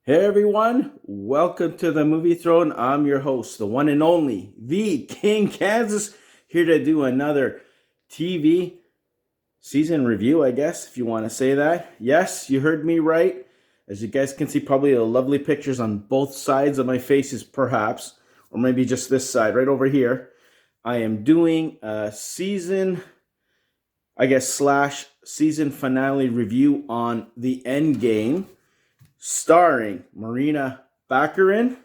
Hey everyone, welcome to the Movie Throne. I'm your host, the one and only, the King Kansas, here to do another TV season review, I guess, if you want to say that. Yes, you heard me right. As you guys can see, probably the lovely pictures on both sides of my faces, perhaps, or maybe just this side, right over here. I am doing a season, I guess, slash season finale review on the Endgame, starring Morena Baccarin.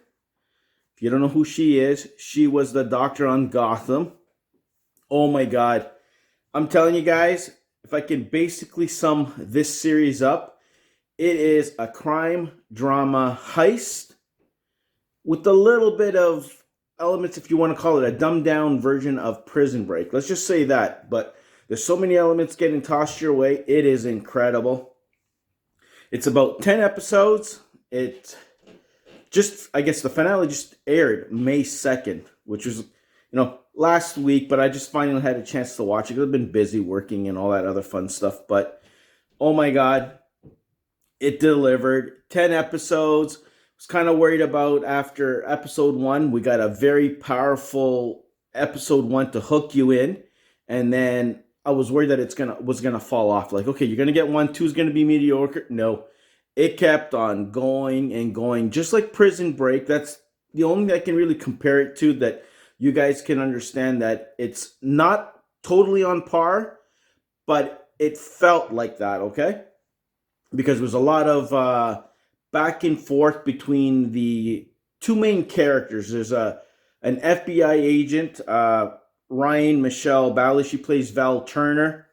If you don't know who she is, she was the doctor on Gotham. Oh my god. I'm telling you guys, if I can basically sum this series up, it is a crime drama heist with a little bit of elements, if you want to call it a dumbed down version of Prison Break. Let's just say that. But there's so many elements getting tossed your way. It is incredible. It's about 10 episodes. I guess the finale just aired May 2nd, which was, last week, but I just finally had a chance to watch it. I've been busy working and all that other fun stuff. But, oh my God, it delivered. 10 episodes. I was kind of worried about after episode 1. We got a very powerful episode 1 to hook you in. And then I was worried that was gonna fall off. Like, okay, you're gonna get 1, 2 is gonna be mediocre. No, it kept on going and going, just like Prison Break. That's the only thing I can really compare it to, that you guys can understand that it's not totally on par, but it felt like that, okay? Because there was a lot of back and forth between the two main characters. There's an FBI agent, Ryan Michelle Balhe. She plays Val Turner.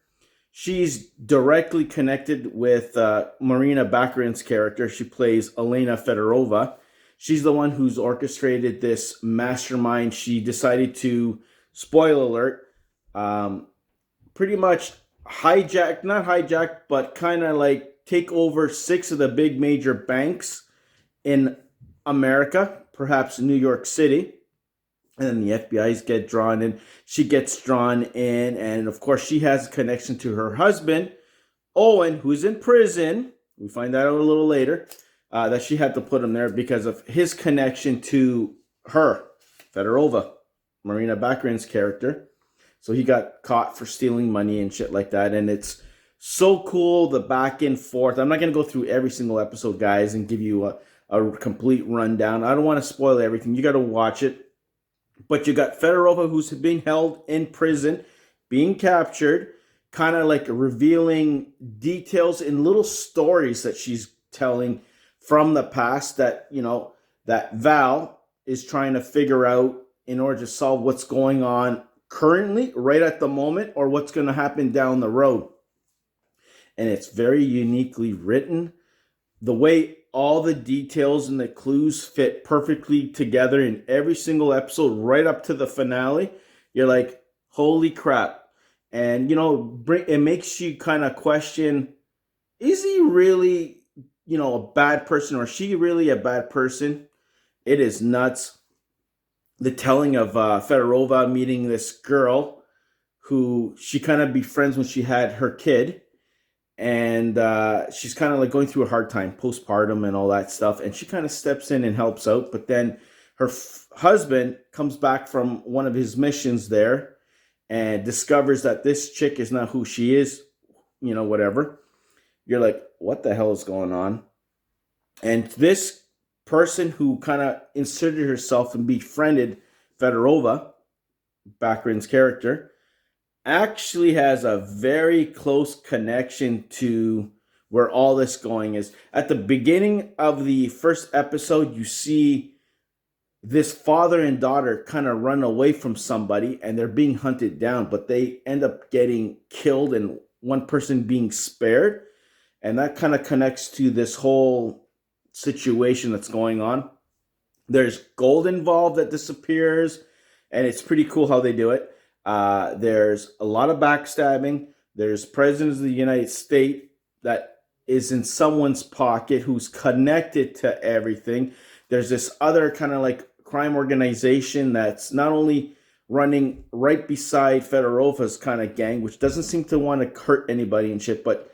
She's directly connected with Morena Baccarin's character. She plays Elena Fedorova. She's the one who's orchestrated this mastermind. She decided to, spoiler alert, pretty much not hijack, but kind of like take over 6 of the big major banks in America, perhaps New York City. And then the FBI's get drawn in. She gets drawn in. And of course, she has a connection to her husband, Owen, who's in prison. We find that out a little later, that she had to put him there because of his connection to her, Fedorova, Morena Baccarin's character. So he got caught for stealing money and shit like that. And it's so cool, the back and forth. I'm not going to go through every single episode, guys, and give you a complete rundown. I don't want to spoil everything. You got to watch it. But you got Fedorova, who's being held in prison, being captured, kind of like revealing details in little stories that she's telling from the past that, that Val is trying to figure out in order to solve what's going on currently, right at the moment, or what's going to happen down the road. And it's very uniquely written. The way all the details and the clues fit perfectly together in every single episode, right up to the finale. You're like, holy crap. And, it makes you kind of question, is he really, a bad person, or is she really a bad person? It is nuts. The telling of Fedorova meeting this girl who she kind of befriends when she had her kid. And she's kind of like going through a hard time, postpartum and all that stuff. And she kind of steps in and helps out. But then her husband comes back from one of his missions there and discovers that this chick is not who she is, whatever. You're like, what the hell is going on? And this person who kind of inserted herself and befriended Fedorova, Baccarin's character, actually has a very close connection to where all this going is. At the beginning of the first episode, you see this father and daughter kind of run away from somebody and they're being hunted down, but they end up getting killed and one person being spared. And that kind of connects to this whole situation that's going on. There's gold involved that disappears, and it's pretty cool how they do it. There's a lot of backstabbing. There's presidents of the United States that is in someone's pocket who's connected to everything. There's this other kind of like crime organization that's not only running right beside Fedorova's kind of gang, which doesn't seem to want to hurt anybody and shit, but,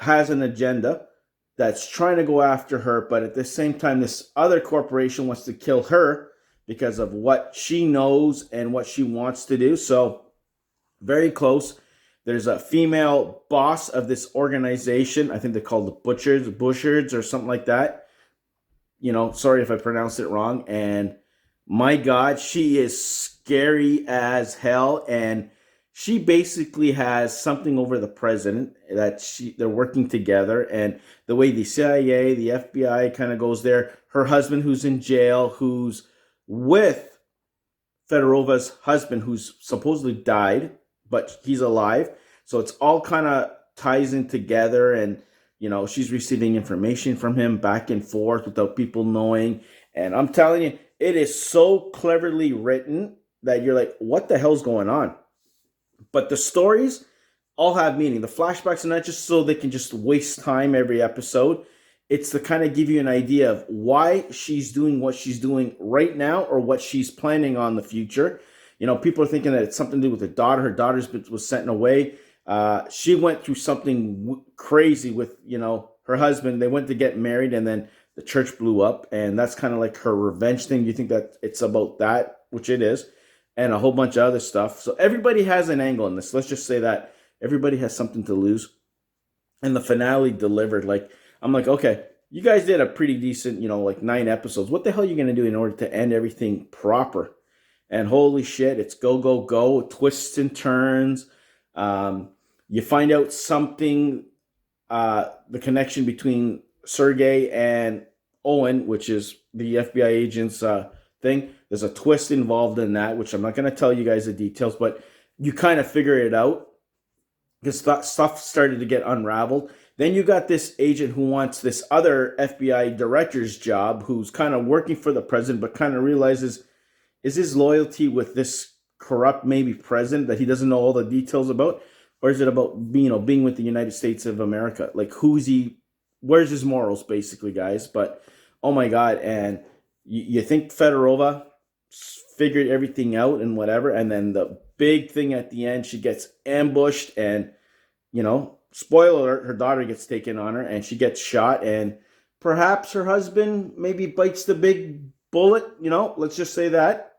has an agenda. that's trying to go after her, but at the same time, this other corporation wants to kill her because of what she knows and what she wants to do. So, very close. There's a female boss of this organization. I think they're called the Bushards or something like that. Sorry if I pronounced it wrong. And my God, she is scary as hell. And she basically has something over the president that they're working together. And the way the CIA, the FBI kind of goes there, her husband who's in jail, who's with Fedorov's husband, who's supposedly died, but he's alive. So it's all kind of ties in together. And, she's receiving information from him back and forth without people knowing. And I'm telling you, it is so cleverly written that you're like, what the hell's going on? But the stories all have meaning. The flashbacks are not just so they can just waste time every episode. It's to kind of give you an idea of why she's doing what she's doing right now or what she's planning on the future. People are thinking that it's something to do with her daughter. Her daughter was sent away. She went through something crazy with, her husband. They went to get married and then the church blew up. And that's kind of like her revenge thing. You think that it's about that, which it is, and a whole bunch of other stuff. So everybody has an angle in this. Let's just say that everybody has something to lose. And the finale delivered. I'm like, okay, you guys did a pretty decent, 9 episodes. What the hell are you going to do in order to end everything proper? And holy shit, it's go, go, go, twists and turns. You find out something, the connection between Sergey and Owen, which is the FBI agent's thing. There's a twist involved in that, which I'm not going to tell you guys the details, but you kind of figure it out because stuff started to get unraveled. Then you got this agent who wants this other FBI director's job, who's kind of working for the president, but kind of realizes, is his loyalty with this corrupt maybe president that he doesn't know all the details about? Or is it about being with the United States of America? Like, who's he? Where's his morals, basically, guys? But, oh my God. And you think Fedorova figured everything out and whatever. And then the big thing at the end, she gets ambushed and, spoiler alert, her daughter gets taken on her and she gets shot. And perhaps her husband maybe bites the big bullet. Let's just say that.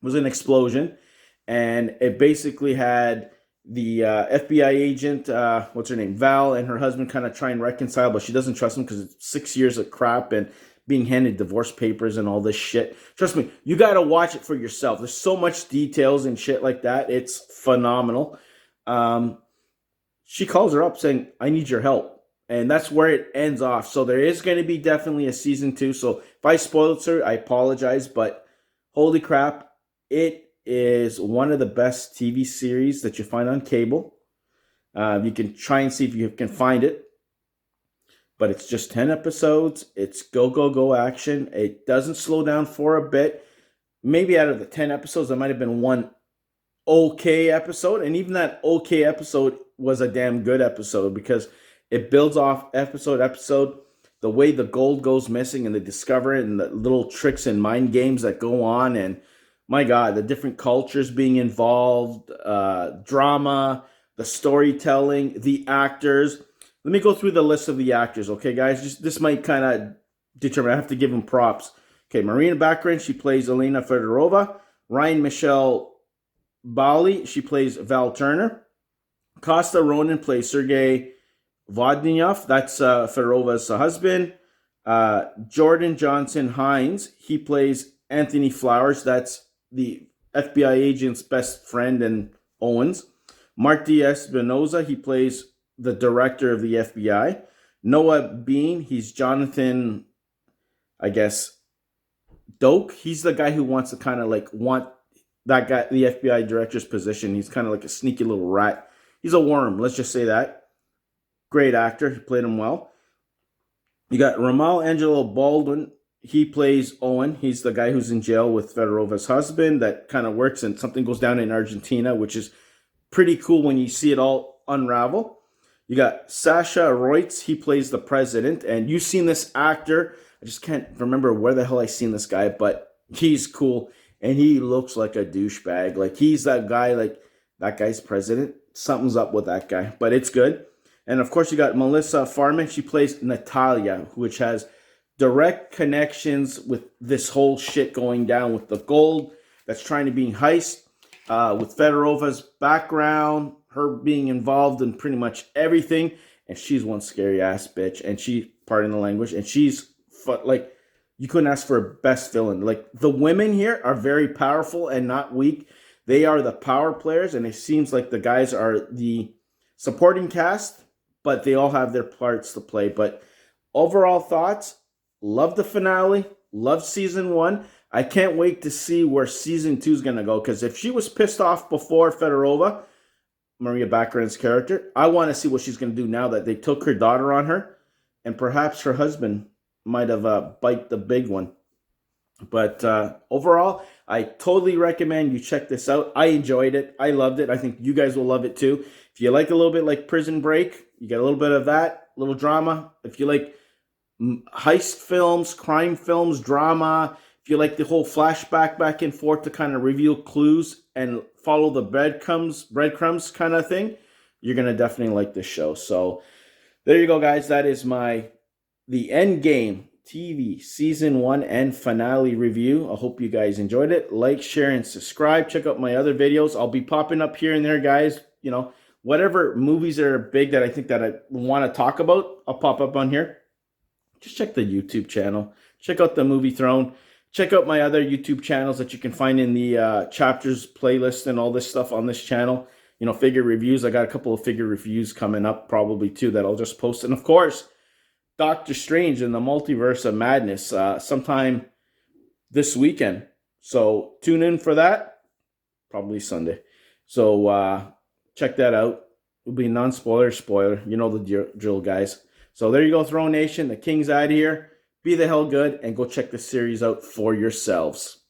It was an explosion. And it basically had the FBI agent, what's her name, Val, and her husband kind of try and reconcile, but she doesn't trust him because it's 6 years of crap and being handed divorce papers and all this shit. Trust me, you got to watch it for yourself. There's so much details and shit like that. It's phenomenal. She calls her up saying, I need your help. And that's where it ends off. So there is going to be definitely a season 2. So if I spoiled it, sir, I apologize. But holy crap, it is one of the best TV series that you find on cable. You can try and see if you can find it. But it's just 10 episodes. It's go, go, go action. It doesn't slow down for a bit. Maybe out of the 10 episodes, there might have been one okay episode. And even that okay episode was a damn good episode because it builds off episode. The way the gold goes missing and they discover it and the little tricks and mind games that go on. And my God, the different cultures being involved, drama, the storytelling, the actors. Let me go through the list of the actors, okay, guys? This might kind of determine. I have to give them props. Okay, Morena Baccarin, she plays Elena Fedorova. Ryan Michelle Balhe, she plays Val Turner. Costa Ronin plays Sergey Vodnyov. That's Fedorova's husband. Jordan Johnson-Hinds, he plays Anthony Flowers. That's the FBI agent's best friend and Owens. Mark D. Espinoza, he plays the director of the FBI. Noah Bean, he's Jonathan, I guess, Doak. He's the guy who wants to kind of want that guy, the FBI director's position. He's kind of like a sneaky little rat. He's a worm, let's just say that. Great actor, he played him well. You got Ramal Angelo Bolden. He plays Owen. He's the guy who's in jail with Fedorova's husband that kind of works and something goes down in Argentina, which is pretty cool when you see it all unravel. You got Sasha Roiz. He plays the president. And you've seen this actor. I just can't remember where the hell I seen this guy, but he's cool. And he looks like a douchebag. He's that guy, that guy's president. Something's up with that guy, but it's good. And of course, you got Melissa Farman. She plays Natalia, which has direct connections with this whole shit going down with the gold that's trying to be heist, with Fedorov's background, her being involved in pretty much everything. And she's one scary ass bitch. And she, pardon the language, and she's like, you couldn't ask for a best villain. Like, the women here are very powerful and not weak. They are the power players, and it seems like the guys are the supporting cast, but they all have their parts to play. But overall thoughts, love the finale, love season 1. I can't wait to see where season 2 is going to go, because if she was pissed off before Fedorova, Maria Baccarin's character, I want to see what she's going to do now that they took her daughter on her, and perhaps her husband might have bite the big one. But overall, I totally recommend you check this out. I enjoyed it. I loved it. I think you guys will love it too. If you like a little bit like Prison Break, you get a little bit of that, a little drama. If you like heist films, crime films, drama, if you like the whole flashback back and forth to kind of reveal clues and follow the breadcrumbs kind of thing, you're going to definitely like this show. So there you go, guys. That is the Endgame TV Season 1 and finale review. I hope you guys enjoyed it. Like, share, and subscribe. Check out my other videos. I'll be popping up here and there, guys. You know, whatever movies that are big that I think that I want to talk about, I'll pop up on here. Just check the YouTube channel. Check out the Movie Throne. Check out my other YouTube channels that you can find in the chapters playlist and all this stuff on this channel. You know, figure reviews. I got a couple of figure reviews coming up probably too that I'll just post. And of course, Doctor Strange in the Multiverse of Madness sometime this weekend. So tune in for that. Probably Sunday. So check that out. It'll be non-spoiler, spoiler. You know the drill, guys. So there you go, Throne Nation. The King's out of here. Be the hell good and go check the series out for yourselves.